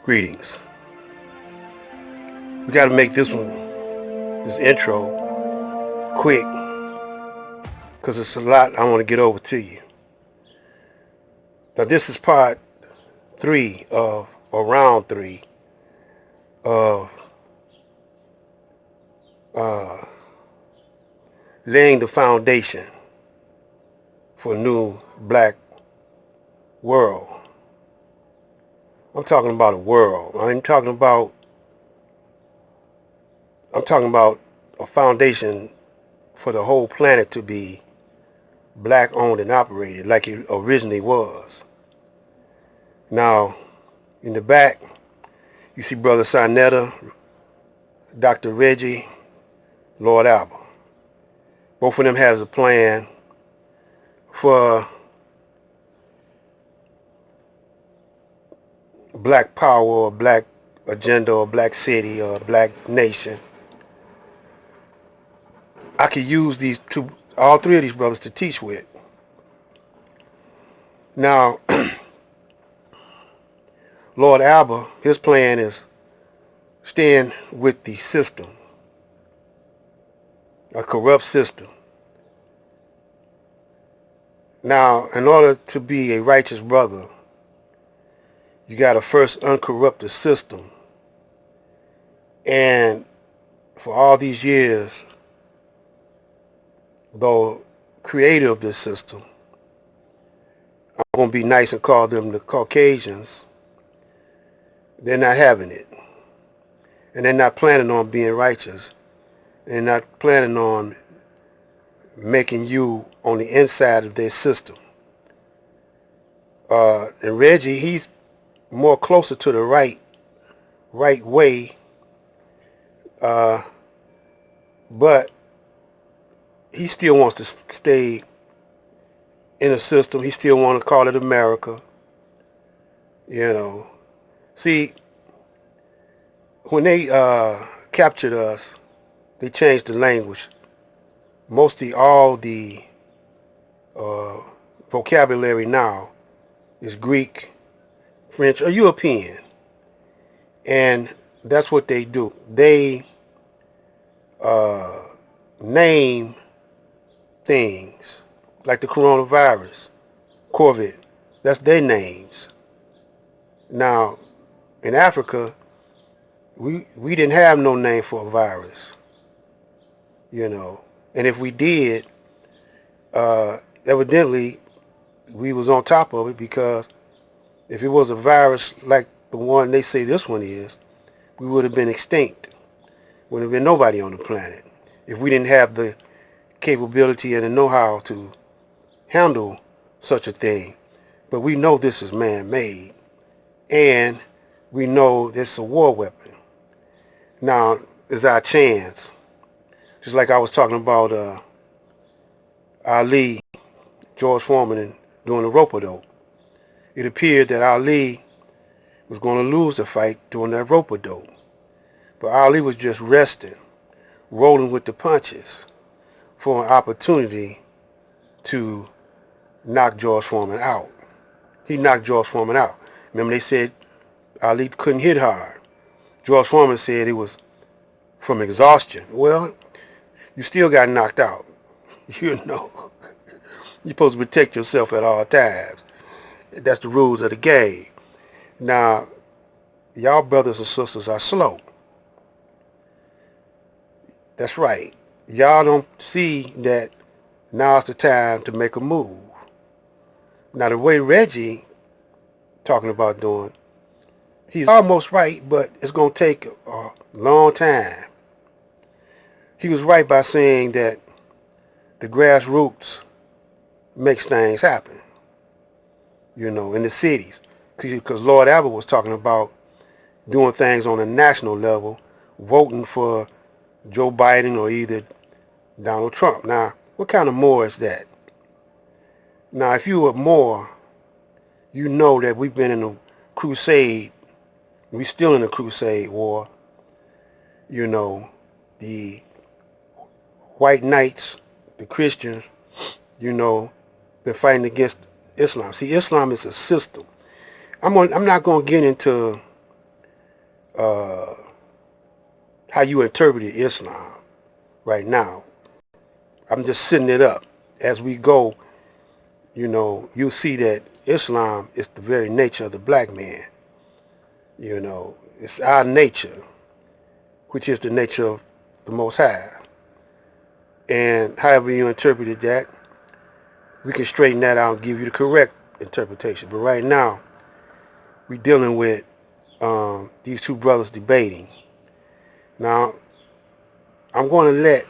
Greetings. We got to make this intro quick because it's a lot I want to get over to you. Now this is part 3 or round 3 of laying the foundation for a new black world. I'm talking about a world. I'm talking about a foundation for the whole planet to be black owned and operated like it originally was. Now, in the back, you see Brother Sinetta, Dr. Reggy, Lord Abba. Both of them has a plan for black power or black agenda or black city or black nation. I could use all three of these brothers to teach with. Now, Lord Abba, his plan is staying with the system, a corrupt system. Now, in order to be a righteous brother, you got to first uncorrupt the system. And for all these years, the creator of this system, I'm going to be nice and call them the Caucasians, they're not having it. And they're not planning on being righteous. They're not planning on making you on the inside of their system. And Reggie, he's more closer to the right way, but he still wants to stay in a system. He still want to call it America. You know, see, when they captured us, they changed the language. Mostly all the vocabulary now is Greek, French, or European. And that's what they do. They name things like the coronavirus, COVID. That's their names. Now, in Africa, we didn't have no name for a virus, you know. And if we did, evidently we was on top of it, because if it was a virus like the one they say this one is, we would have been extinct. Wouldn't have been nobody on the planet if we didn't have the capability and the know-how to handle such a thing. But we know this is man-made, and we know this is a war weapon. Now is our chance. Just like I was talking about Ali, George Foreman, and doing the rope-a-dope. It appeared that Ali was going to lose the fight during that rope-a-dope. But Ali was just resting, rolling with the punches for an opportunity to knock George Foreman out. He knocked George Foreman out. Remember, they said Ali couldn't hit hard. George Foreman said it was from exhaustion. Well, you still got knocked out. You know, you're supposed to protect yourself at all times. That's the rules of the game. Now, y'all brothers and sisters are slow. That's right. Y'all don't see that now's the time to make a move. Now, the way Reggie talking about doing, he's almost right, but it's going to take a long time. He was right by saying that the grassroots makes things happen, you know, in the cities. Because Lord Abba was talking about doing things on a national level, voting for Joe Biden or either Donald Trump. Now, what kind of Moor is that? Now, if you were Moor, you know that we've been in a crusade. We're still in a crusade war. You know, the white knights, the Christians, you know, been fighting against Islam. See, Islam is a system. I'm not going to get into uh, how you interpreted Islam right now. I'm just setting it up. As we go, you'll see that Islam is the very nature of the black man. It's our nature, which is the nature of the Most High. And however you interpreted that, we can straighten that out and give you the correct interpretation. But right now, we're dealing with these two brothers debating. Now, I'm going to let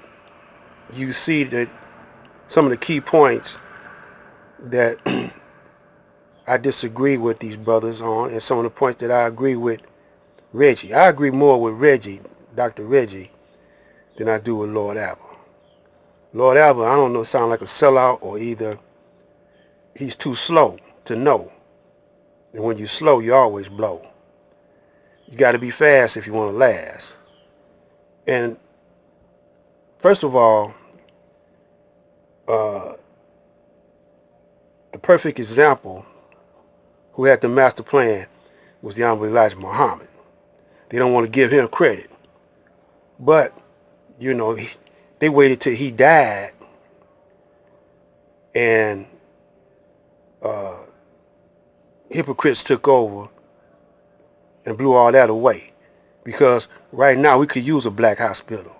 you see that some of the key points that I disagree with these brothers on, and some of the points that I agree with Reggie. I agree more with Reggie, Dr. Reggie, than I do with Lord Abba. Lord Abba, I don't know, sound like a sellout, or either he's too slow to know. And when you're slow, you always blow. You got to be fast if you want to last. And first of all, the perfect example who had the master plan was the Honorable Elijah Muhammad. They don't want to give him credit. But, they waited till he died, and hypocrites took over and blew all that away. Because right now we could use a black hospital.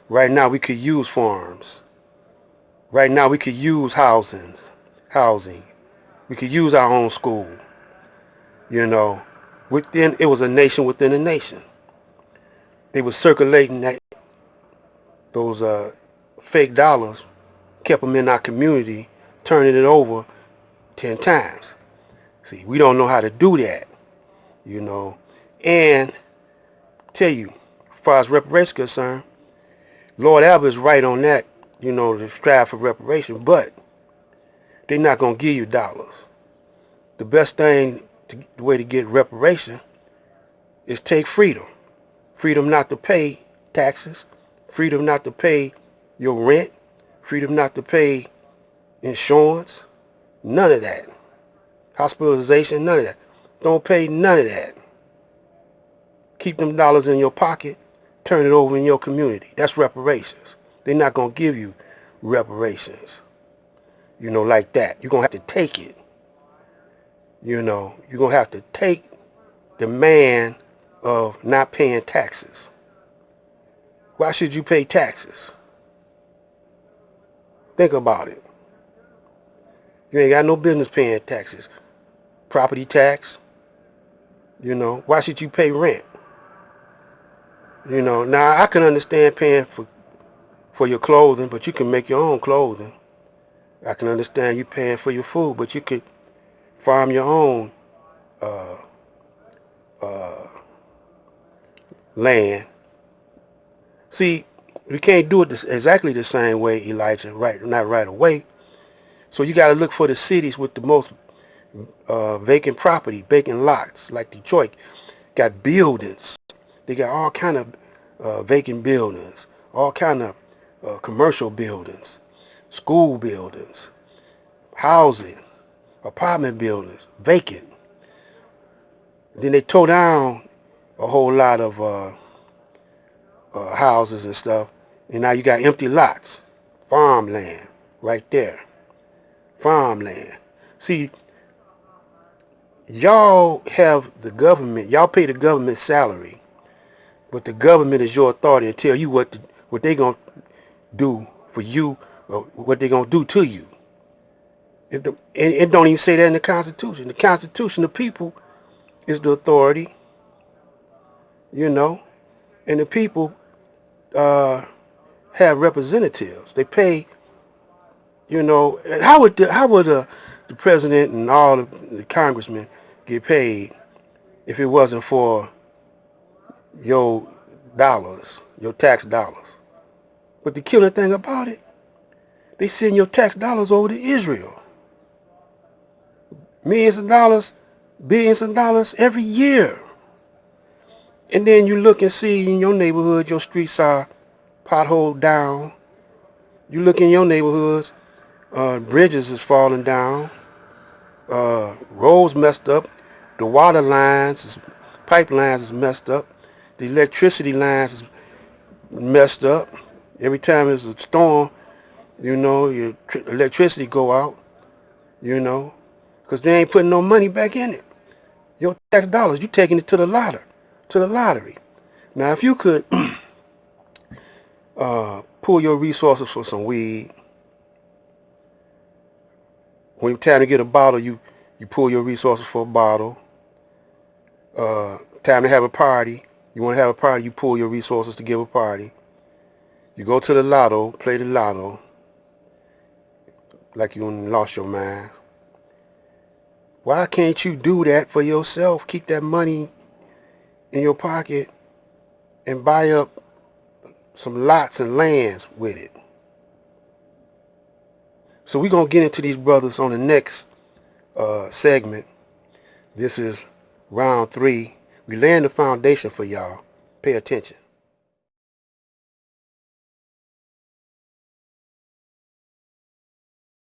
Right now we could use farms. Right now we could use housing. We could use our own school. Within, it was a nation within a nation. They were circulating those fake dollars, kept them in our community, turning it over 10 times. See, we don't know how to do that, And tell you, as far as reparations is concerned, Lord Abba is right on that, to strive for reparation, but they're not going to give you dollars. The best thing, the way to get reparation is take freedom. Freedom not to pay taxes, freedom not to pay your rent, freedom not to pay insurance, none of that. Hospitalization, none of that. Don't pay none of that. Keep them dollars in your pocket, turn it over in your community. That's reparations. They're not going to give you reparations, like that. You're going to have to take it. You're going to have to take the man of not paying taxes. Why should you pay taxes? Think about it. You ain't got no business paying taxes. Property tax, why should you pay rent? Now I can understand paying for your clothing, but you can make your own clothing. I can understand you paying for your food, but you could farm your own land. See, we can't do it exactly the same way, Elijah, not right away. So you got to look for the cities with the most vacant property, vacant lots, like Detroit. Got buildings. They got all kind of vacant buildings, all kind of commercial buildings, school buildings, housing, apartment buildings, vacant. Then they tore down a whole lot of houses and stuff, and now you got empty lots, farmland right there, farmland. See, y'all have the government, y'all pay the government salary, but the government is your authority to tell you what they gonna do for you, or what they gonna do to you. It don't even say that in the Constitution. The Constitution, the people is the authority, and the people have representatives. They pay, how would the president and all the congressmen get paid if it wasn't for your dollars, your tax dollars? But the killing thing about it, they send your tax dollars over to Israel. Millions of dollars, billions of dollars every year. And then you look and see in your neighborhood, your streets are potholed down. You look in your neighborhoods, bridges is falling down, roads messed up, the water lines, pipelines is messed up. The electricity lines is messed up. Every time there's a storm, your electricity go out, because they ain't putting no money back in it. Your tax dollars, you taking it to the lottery. Now, if you could pull your resources for some weed, when it's time to get a bottle, you pull your resources for a bottle. Time to have a party, you want to have a party, you pull your resources to give a party. You go to the lotto, play the lotto, like you lost your mind. Why can't you do that for yourself? Keep that money in your pocket and buy up some lots and lands with it. So we're going to get into these brothers on the next segment. This is round 3. We laying the foundation for y'all. Pay attention.